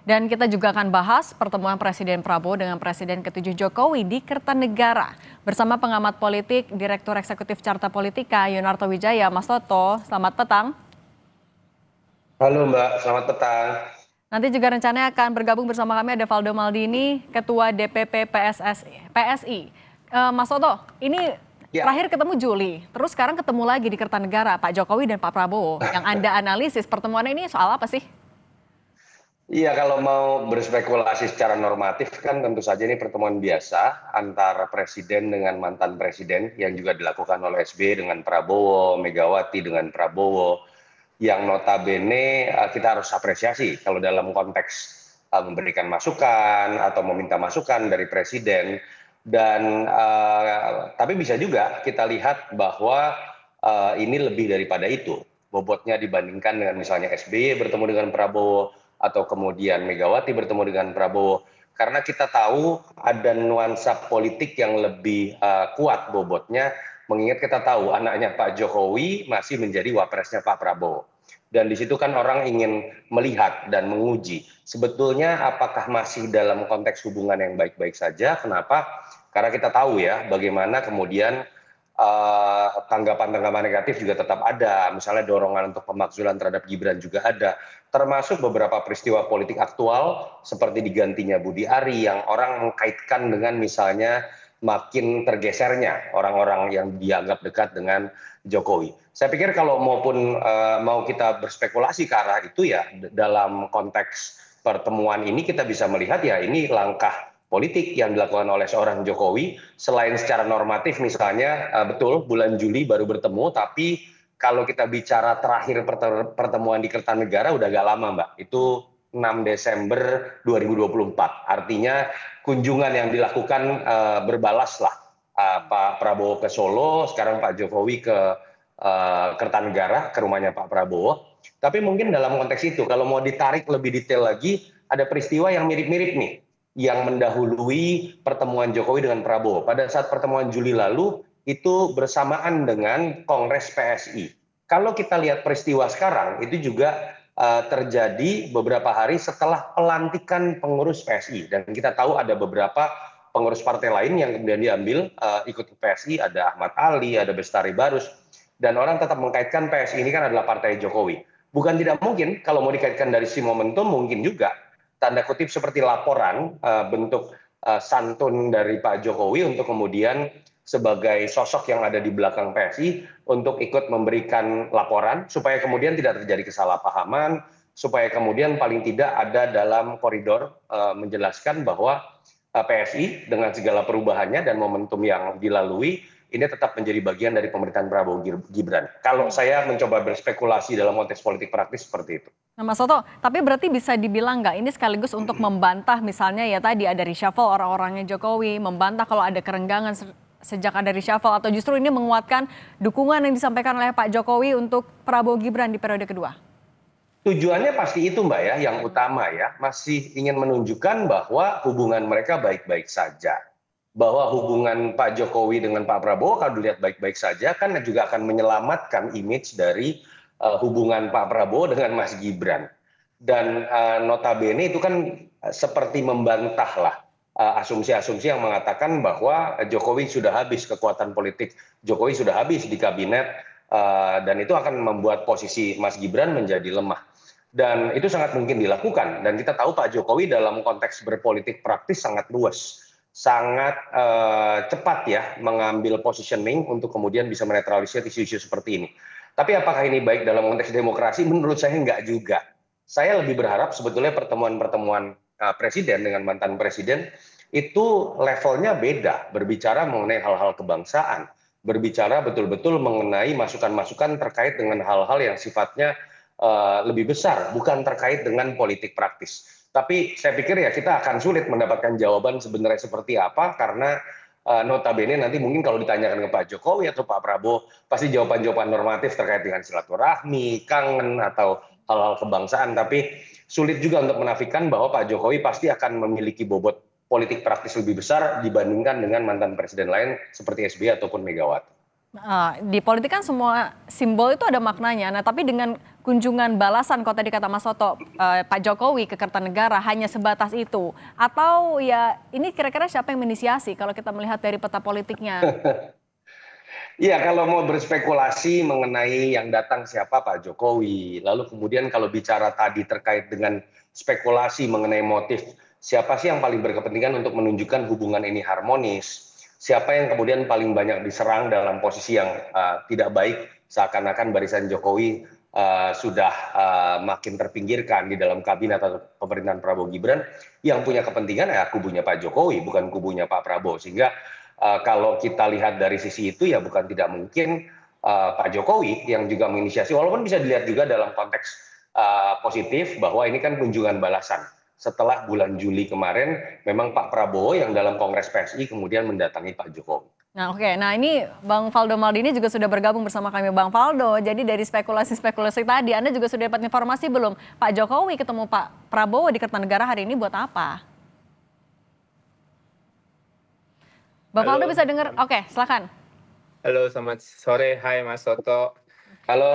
Dan kita juga akan bahas pertemuan Presiden Prabowo dengan Presiden ke-7 Jokowi di Kertanegara. Bersama pengamat politik, Direktur Eksekutif Carta Politika, Yunarto Wijaya. Mas Toto, selamat petang. Halo Mbak, selamat petang. Nanti juga rencananya akan bergabung bersama kami ada Valdo Maldini, Ketua DPP PSI. Mas Toto, ini Ya, terakhir ketemu Juli, terus sekarang ketemu lagi di Kertanegara, Pak Jokowi dan Pak Prabowo. Yang Anda analisis pertemuan ini soal apa sih? iya kalau mau berspekulasi secara normatif kan tentu saja ini pertemuan biasa antara presiden dengan mantan presiden yang juga dilakukan oleh SBY dengan Prabowo, Megawati dengan Prabowo, yang notabene kita harus apresiasi kalau dalam konteks memberikan masukan atau meminta masukan dari presiden. Dan tapi bisa juga kita lihat bahwa ini lebih daripada itu bobotnya dibandingkan dengan misalnya SBY bertemu dengan Prabowo atau kemudian Megawati bertemu dengan Prabowo, karena kita tahu ada nuansa politik yang lebih kuat bobotnya, mengingat kita tahu anaknya Pak Jokowi masih menjadi wapresnya Pak Prabowo. Dan di situ kan orang ingin melihat dan menguji sebetulnya apakah masih dalam konteks hubungan yang baik-baik saja. Kenapa? Karena kita tahu ya bagaimana kemudian tanggapan-tanggapan negatif juga tetap ada, misalnya dorongan untuk pemakzulan terhadap Gibran juga ada, termasuk beberapa peristiwa politik aktual seperti digantinya Budi Ari yang orang mengkaitkan dengan misalnya makin tergesernya orang-orang yang dianggap dekat dengan Jokowi. Saya pikir kalau maupun mau kita berspekulasi ke arah itu ya dalam konteks pertemuan ini kita bisa melihat ya ini langkah politik yang dilakukan oleh seorang Jokowi, selain secara normatif misalnya betul bulan Juli baru bertemu, tapi kalau kita bicara terakhir pertemuan di Kertanegara udah agak lama Mbak, itu 6 Desember 2024. Artinya kunjungan yang dilakukan berbalas lah, Pak Prabowo ke Solo, sekarang Pak Jokowi ke Kertanegara, ke rumahnya Pak Prabowo. Tapi mungkin dalam konteks itu, kalau mau ditarik lebih detail lagi, ada peristiwa yang mirip-mirip nih yang mendahului pertemuan Jokowi dengan Prabowo. Pada saat pertemuan Juli lalu, itu bersamaan dengan Kongres PSI. Kalau kita lihat peristiwa sekarang, itu juga terjadi beberapa hari setelah pelantikan pengurus PSI. Dan kita tahu ada beberapa pengurus partai lain yang kemudian diambil ikut ke PSI, ada Ahmad Ali, ada Bestari Barus. Dan orang tetap mengkaitkan PSI ini kan adalah partai Jokowi. Bukan tidak mungkin, kalau mau dikaitkan dari si momentum, mungkin juga tanda kutip seperti laporan bentuk santun dari Pak Jokowi untuk kemudian sebagai sosok yang ada di belakang PSI untuk ikut memberikan laporan supaya kemudian tidak terjadi kesalahpahaman, supaya kemudian paling tidak ada dalam koridor menjelaskan bahwa PSI dengan segala perubahannya dan momentum yang dilalui ini tetap menjadi bagian dari pemerintahan Prabowo Gibran. Kalau saya mencoba berspekulasi dalam konteks politik praktis seperti itu. Nah, Mas Toto, tapi berarti bisa dibilang nggak ini sekaligus untuk membantah misalnya ya tadi ada reshuffle orang-orangnya Jokowi, membantah kalau ada kerenggangan sejak ada reshuffle atau justru ini menguatkan dukungan yang disampaikan oleh Pak Jokowi untuk Prabowo Gibran di periode kedua? Tujuannya pasti itu Mbak ya, yang utama ya, masih ingin menunjukkan bahwa hubungan mereka baik-baik saja. Bahwa hubungan Pak Jokowi dengan Pak Prabowo kalau dilihat baik-baik saja kan juga akan menyelamatkan image dari hubungan Pak Prabowo dengan Mas Gibran. Dan notabene itu kan seperti membantah lah asumsi-asumsi yang mengatakan bahwa Jokowi sudah habis kekuatan politik, Jokowi sudah habis di kabinet, dan itu akan membuat posisi Mas Gibran menjadi lemah. Dan itu sangat mungkin dilakukan. Dan kita tahu Pak Jokowi dalam konteks berpolitik praktis sangat luas, sangat cepat ya mengambil positioning untuk kemudian bisa menetralisir isu-isu seperti ini. Tapi apakah ini baik dalam konteks demokrasi? Menurut saya enggak juga. Saya lebih berharap sebetulnya pertemuan-pertemuan presiden dengan mantan presiden itu levelnya beda, berbicara mengenai hal-hal kebangsaan, berbicara betul-betul mengenai masukan-masukan terkait dengan hal-hal yang sifatnya lebih besar, bukan terkait dengan politik praktis. Tapi saya pikir ya kita akan sulit mendapatkan jawaban sebenarnya seperti apa, karena notabene nanti mungkin kalau ditanyakan ke Pak Jokowi atau Pak Prabowo, pasti jawaban-jawaban normatif terkait dengan silaturahmi, kangen, atau hal-hal kebangsaan. Tapi sulit juga untuk menafikan bahwa Pak Jokowi pasti akan memiliki bobot politik praktis lebih besar dibandingkan dengan mantan presiden lain seperti SBY ataupun Megawati. Di politik kan semua simbol itu ada maknanya. Nah, tapi dengan kunjungan balasan kalau tadi kata Mas Soto, Pak Jokowi ke Kertanegara hanya sebatas itu, atau ya ini kira-kira siapa yang menginisiasi kalau kita melihat dari peta politiknya? Iya, kalau mau berspekulasi mengenai yang datang siapa Pak Jokowi, lalu kemudian kalau bicara tadi terkait dengan spekulasi mengenai motif, siapa sih yang paling berkepentingan untuk menunjukkan hubungan ini harmonis, siapa yang kemudian paling banyak diserang dalam posisi yang tidak baik, seakan-akan barisan Jokowi sudah makin terpinggirkan di dalam kabinet atau pemerintahan Prabowo Gibran, yang punya kepentingan ya kubunya Pak Jokowi, bukan kubunya Pak Prabowo. Sehingga kalau kita lihat dari sisi itu ya bukan tidak mungkin Pak Jokowi yang juga menginisiasi, walaupun bisa dilihat juga dalam konteks positif bahwa ini kan kunjungan balasan. Setelah bulan Juli kemarin, memang Pak Prabowo yang dalam Kongres PSI kemudian mendatangi Pak Jokowi. Nah, oke. Nah, ini Bang Faldo Maldini juga sudah bergabung bersama kami. Bang Faldo, jadi dari spekulasi-spekulasi tadi, Anda juga sudah dapat informasi belum? Pak Jokowi ketemu Pak Prabowo di Kertanegara hari ini buat apa? Bang Faldo Halo, bisa dengar? Oke, silakan. halo, selamat sore. Hai Mas Toto. Halo,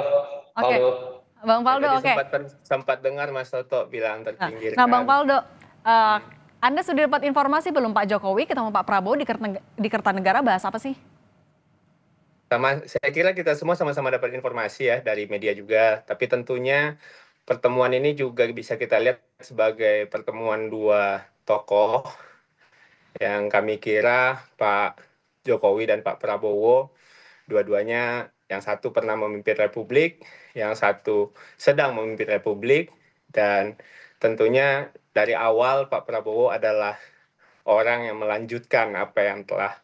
Oke, Faldo. Bang Ya, Faldo, tadi oke. sempat dengar Mas Toto bilang Nah, Bang terpinggirkan. Faldo, Anda sudah dapat informasi belum Pak Jokowi ketemu Pak Prabowo di Kertanegara bahas apa sih? Saya kira kita semua sama-sama dapat informasi ya dari media juga. Tapi tentunya pertemuan ini juga bisa kita lihat sebagai pertemuan dua tokoh yang kami kira Pak Jokowi dan Pak Prabowo, dua-duanya yang satu pernah memimpin Republik, yang satu sedang memimpin Republik, dan tentunya dari awal Pak Prabowo adalah orang yang melanjutkan apa yang telah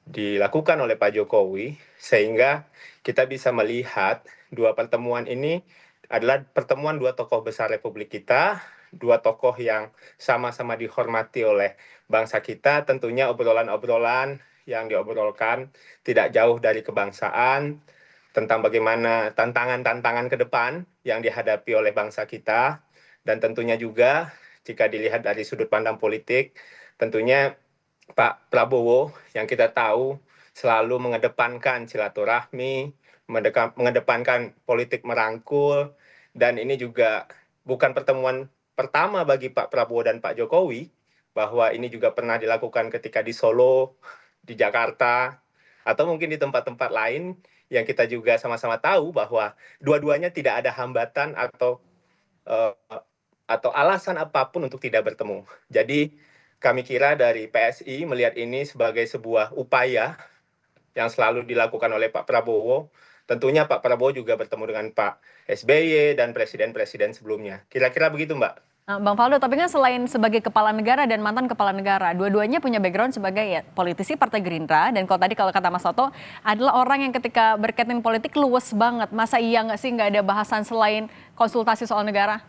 dilakukan oleh Pak Jokowi, sehingga kita bisa melihat dua pertemuan ini adalah pertemuan dua tokoh besar Republik kita, dua tokoh yang sama-sama dihormati oleh bangsa kita. Tentunya obrolan-obrolan yang diobrolkan tidak jauh dari kebangsaan, tentang bagaimana tantangan-tantangan ke depan yang dihadapi oleh bangsa kita, dan tentunya juga jika dilihat dari sudut pandang politik, tentunya Pak Prabowo yang kita tahu selalu mengedepankan silaturahmi, mengedepankan politik merangkul, dan ini juga bukan pertemuan pertama bagi Pak Prabowo dan Pak Jokowi, bahwa ini juga pernah dilakukan ketika di Solo, di Jakarta, atau mungkin di tempat-tempat lain yang kita juga sama-sama tahu bahwa dua-duanya tidak ada hambatan eh, atau alasan apapun untuk tidak bertemu. Jadi kami kira dari PSI melihat ini sebagai sebuah upaya yang selalu dilakukan oleh Pak Prabowo. Tentunya Pak Prabowo juga bertemu dengan Pak SBY dan presiden-presiden sebelumnya. Kira-kira begitu, Mbak. Nah, Bang Faldo, tapi kan selain sebagai kepala negara dan mantan kepala negara, dua-duanya punya background sebagai ya, politisi Partai Gerindra. Dan kalau kata Mas Soto, adalah orang yang ketika berkaitan politik luwes banget. Masa iya nggak sih nggak ada bahasan selain konsultasi soal negara?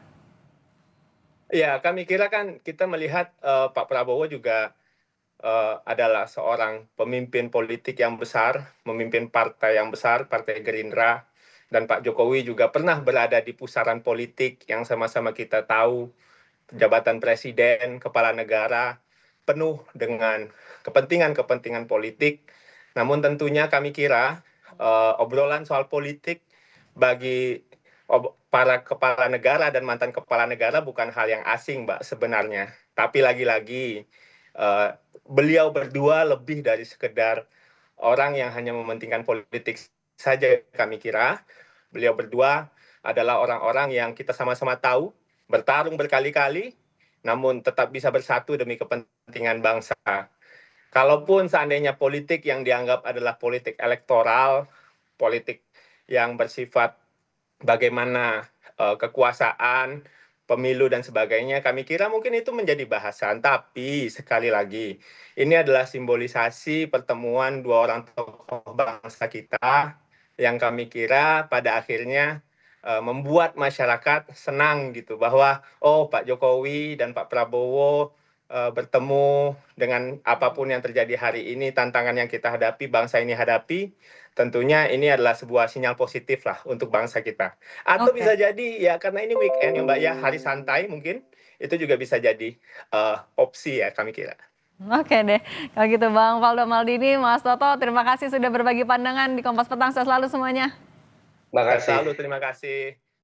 Ya, kami kira kan kita melihat Pak Prabowo juga adalah seorang pemimpin politik yang besar, memimpin partai yang besar, Partai Gerindra, dan Pak Jokowi juga pernah berada di pusaran politik yang sama-sama kita tahu, jabatan presiden, kepala negara, penuh dengan kepentingan-kepentingan politik. Namun tentunya kami kira obrolan soal politik bagi para kepala negara dan mantan kepala negara bukan hal yang asing, Mbak, sebenarnya. Tapi lagi-lagi beliau berdua lebih dari sekedar orang yang hanya mementingkan politik saja, kami kira. Beliau berdua adalah orang-orang yang kita sama-sama tahu bertarung berkali-kali, namun tetap bisa bersatu demi kepentingan bangsa. Kalaupun seandainya politik yang dianggap adalah politik elektoral, politik yang bersifat bagaimana kekuasaan, pemilu dan sebagainya, kami kira mungkin itu menjadi bahasan. Tapi sekali lagi, ini adalah simbolisasi pertemuan dua orang tokoh bangsa kita yang kami kira pada akhirnya membuat masyarakat senang gitu bahwa oh Pak Jokowi dan Pak Prabowo bertemu dengan apapun yang terjadi hari ini, tantangan yang kita hadapi, bangsa ini hadapi, tentunya ini adalah sebuah sinyal positif lah untuk bangsa kita. Atau Oke. bisa jadi ya karena ini weekend ya Mbak ya, hari santai mungkin, itu juga bisa jadi opsi ya kami kira. Oke deh, kalau gitu Bang Faldo Maldini, Mas Toto, terima kasih sudah berbagi pandangan di Kompas Petang. Sehat selalu semuanya. Terima kasih. Selalu terima kasih.